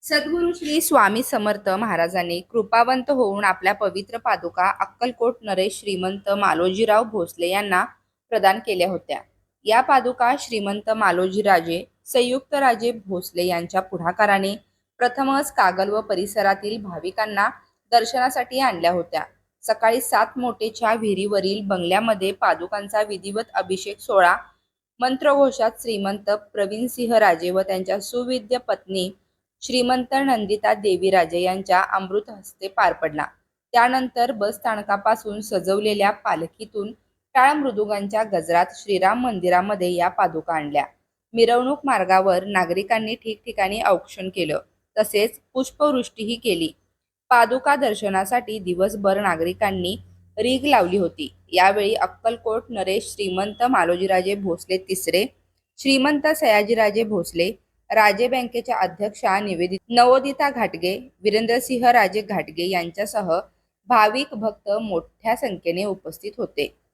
सद्गुरू श्री स्वामी समर्थ महाराजांनी कृपावंत होऊन आपल्या पवित्र पादुका अक्कलकोट नरेश श्रीमंत मालोजीराव भोसले यांना प्रदान केल्या होत्या। या पादुका श्रीमंत मालोजीराजे संयुक्त राजे भोसले यांच्या पुढाकाराने प्रथमच कागल व परिसरातील भाविकांना दर्शनासाठी आणल्या होत्या। सकाळी 7 मोटेच्या विहिरीवरील बंगल्यामध्ये पादुकांचा विधिवत अभिषेक सोहळा मंत्रघोषात श्रीमंत प्रवीणसिंह राजे व त्यांच्या सुविद्य पत्नी श्रीमंत नंदिता देवीराजे यांच्या अमृत हस्ते पार पडला। त्यानंतर बस स्थानकापासून सजवलेल्या पालखीतून टाळ मृदुंगांच्या गजरात श्रीराम मंदिरामध्ये या पादुका आणल्या। मिरवणूक मार्गावर नागरिकांनी ठिकठिकाणी औक्षण केलं, तसेच पुष्पवृष्टीही केली। पादुका दर्शनासाठी दिवसभर नागरिकांनी रीघ लावली होती। यावेळी अक्कलकोट नरेश श्रीमंत मालोजीराजे भोसले तिसरे, श्रीमंत सयाजीराजे भोसले, राजे बँकेच्या अध्यक्षा नवोदिता घाटगे, वीरेंद्रसिंह राजे घाटगे यांच्यासह भाविक भक्त मोठ्या संख्येने उपस्थित होते।